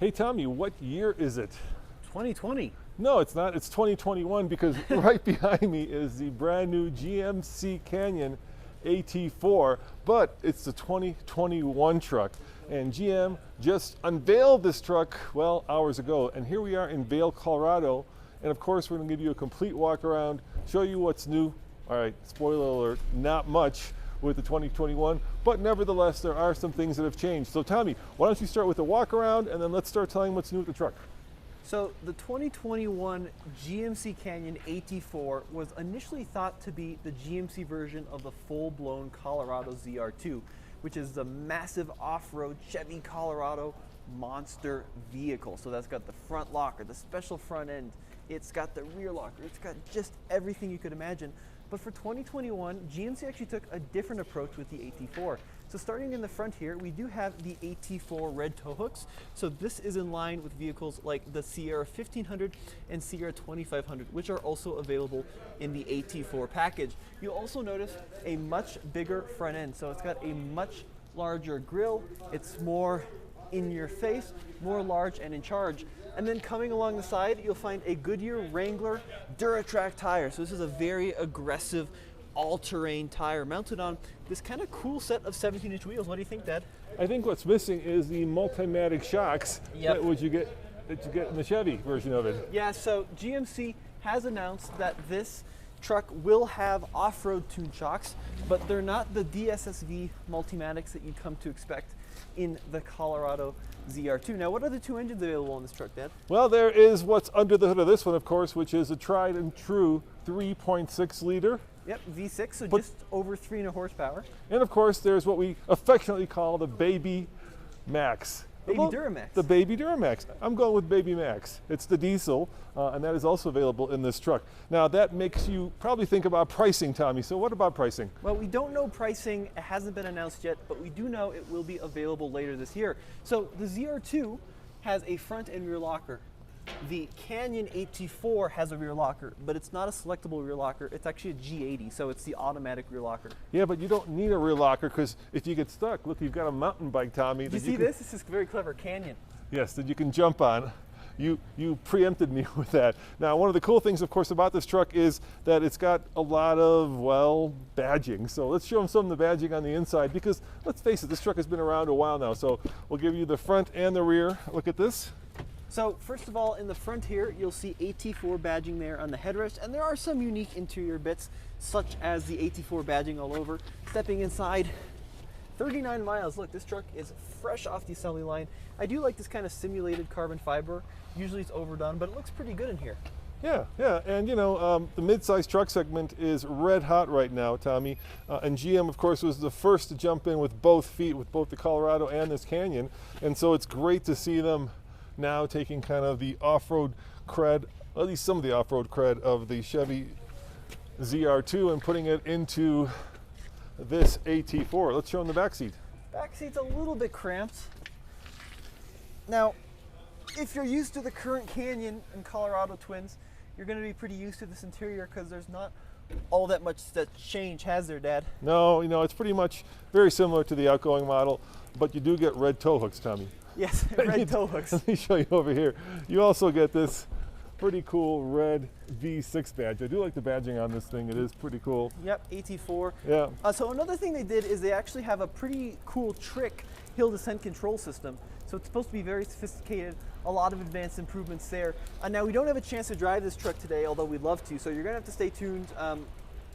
Hey Tommy, what year is it? 2020. No, it's not. It's 2021 because right behind me is the brand new GMC Canyon AT4, but it's the 2021 truck. And GM just unveiled this truck, well, hours ago. And here we are in Vail, Colorado. And of course, we're going to give you a complete walk around, show you what's new. All right, spoiler alert, not much with the 2021, but nevertheless, there are some things that have changed. So Tommy, why don't you start with the walk around and then let's start telling what's new with the truck. So the 2021 GMC Canyon AT4 was initially thought to be the GMC version of the full-blown Colorado ZR2, which is the massive off-road Chevy Colorado monster vehicle. So that's got the front locker, the special front end, it's got the rear locker, it's got just everything you could imagine. But for 2021, GMC actually took a different approach with the AT4. So starting in the front here, we do have the AT4 red tow hooks. So this is in line with vehicles like the Sierra 1500 and Sierra 2500, which are also available in the AT4 package. You'll also notice a much bigger front end. So it's got a much larger grille. It's more in your face, more large and in charge. And then coming along the side, you'll find a Goodyear Wrangler DuraTrack tire. So this is a very aggressive all-terrain tire mounted on this kind of cool set of 17-inch wheels. What do you think, Dad? I think what's missing is the Multimatic shocks that you get in the Chevy version of it. Yeah, so GMC has announced that this truck will have off-road tune shocks, but they're not the DSSV Multimatics that you'd come to expect in the Colorado ZR2. Now, what are the two engines available on this truck, Dad? Well, there is what's under the hood of this one, of course, which is a tried and true 3.6 liter. Yep, V6, so just over 300 horsepower. And of course, there's what we affectionately call the Baby Max. Baby Duramax. The Baby Duramax. I'm going with Baby Max. It's the diesel, and that is also available in this truck. Now, that makes you probably think about pricing, Tommy. So what about pricing? Well, we don't know pricing. It hasn't been announced yet, but we do know it will be available later this year. So the ZR2 has a front and rear locker. The Canyon AT4 has a rear locker, but it's not a selectable rear locker. It's actually a G80, so it's the automatic rear locker. Yeah, but you don't need a rear locker because if you get stuck, look, you've got a mountain bike, Tommy. Did you see this? This is very clever, Canyon. Yes, that you can jump on. You preempted me with that. Now, one of the cool things, of course, about this truck is that it's got a lot of, well, badging. So let's show them some of the badging on the inside because, let's face it, this truck has been around a while now. So we'll give you the front and the rear. Look at this. So first of all, in the front here, you'll see AT4 badging there on the headrest, and there are some unique interior bits, such as the AT4 badging all over. Stepping inside, 39 miles. Look, this truck is fresh off the assembly line. I do like this kind of simulated carbon fiber. Usually it's overdone, but it looks pretty good in here. Yeah, and you know, the mid-size truck segment is red hot right now, Tommy. And GM, of course, was the first to jump in with both feet, with both the Colorado and this Canyon. And so it's great to see them now taking kind of the off-road cred, at least some of the off-road cred of the Chevy ZR2 and putting it into this AT4. Let's show them the back seat. Back seat's a little bit cramped. Now, if you're used to the current Canyon and Colorado twins, you're going to be pretty used to this interior because there's not all that much that change, has there, Dad? No, you know, it's pretty much very similar to the outgoing model, but you do get red tow hooks, Tommy. Yes, red tow hooks. Let me show you over here. You also get this pretty cool red V6 badge. I do like the badging on this thing. It is pretty cool. Yep, AT4. Yeah. So another thing they did is they actually have a pretty cool trick hill descent control system. So it's supposed to be very sophisticated, a lot of advanced improvements there. Now we don't have a chance to drive this truck today, although we'd love to, so you're gonna have to stay tuned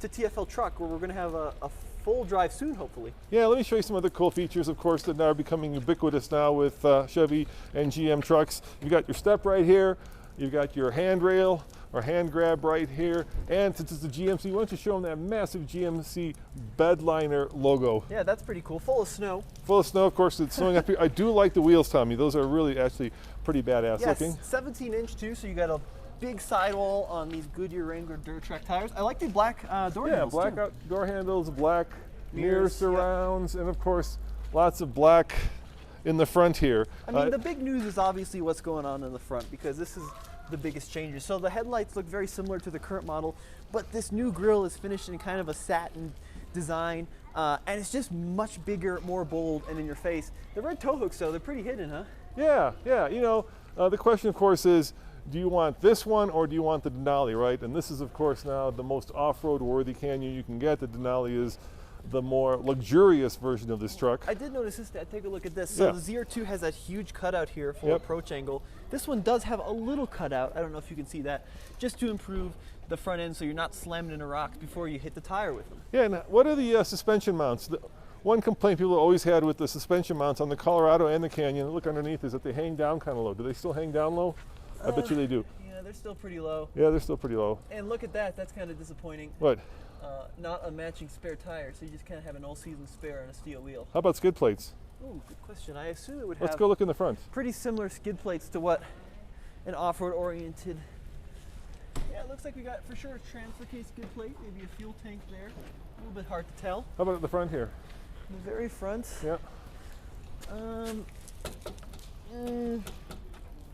to TFL Truck, where we're gonna have a full drive soon, hopefully. Yeah, let me show you some other cool features, of course, that are becoming ubiquitous now with Chevy and GM trucks. You've got your step right here, you've got your handrail or hand grab right here, and since it's a GMC, why don't you show them that massive GMC bedliner logo. Yeah, that's pretty cool, full of snow. Full of snow, of course, it's snowing up here. I do like the wheels, Tommy. Those are really actually pretty badass looking. 17-inch too, so you got a big sidewall on these Goodyear Wrangler DuraTrack tires. I like the black door handles. Yeah, black door handles, black mirror Mirrors, surrounds, and of course, lots of black in the front here. I mean, the big news is obviously what's going on in the front, because this is the biggest changes. So the headlights look very similar to the current model, but this new grille is finished in kind of a satin design, and it's just much bigger, more bold, and in your face. The red tow hooks, though, they're pretty hidden, huh? Yeah, yeah. You know, the question, of course, is do you want this one or do you want the Denali, right? And this is, of course, now the most off-road worthy Canyon you can get. The Denali is the more luxurious version of this truck. I did notice this, Dad. Take a look at this. So Yeah. the ZR2 has that huge cutout here for Yep. approach angle. This one does have a little cutout. I don't know if you can see that, just to improve the front end so you're not slamming into rocks before you hit the tire with them. Yeah, and what are the suspension mounts? One complaint people always had with the suspension mounts on the Colorado and the Canyon, look underneath, is that they hang down kind of low. Do they still hang down low? I bet you they do. Yeah, they're still pretty low. Yeah, they're still pretty low. And look at that. That's kind of disappointing. What? Not a matching spare tire, so you just kind of have an all-season spare on a steel wheel. How about skid plates? Oh, good question. I assume it would Let's have go look in the front. pretty similar skid plates to what an off-road oriented. Yeah, it looks like we got for sure a transfer case skid plate, maybe a fuel tank there. A little bit hard to tell. How about at the front here? The very front. Yeah.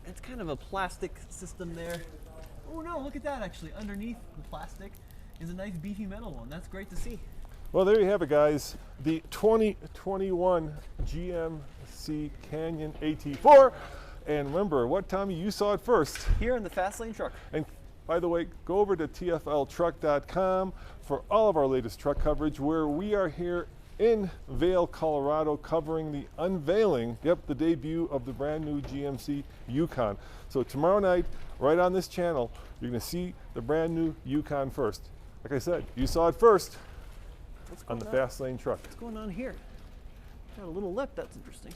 It's kind of a plastic system there. Oh no, look at that actually. Underneath the plastic is a nice beefy metal one. That's great to see. Well, there you have it, guys. The 2021 GMC Canyon AT4. And remember, what, Tommy? You saw it first. Here in the Fast Lane truck. And by the way, go over to tfltruck.com for all of our latest truck coverage, where we are here in Vail, Colorado, covering the unveiling, the debut of the brand new GMC Yukon. So tomorrow night, right on this channel, you're going to see the brand new Yukon first. Like I said, you saw it first on the Fast Lane truck. What's going on here? Got a little lip, that's interesting.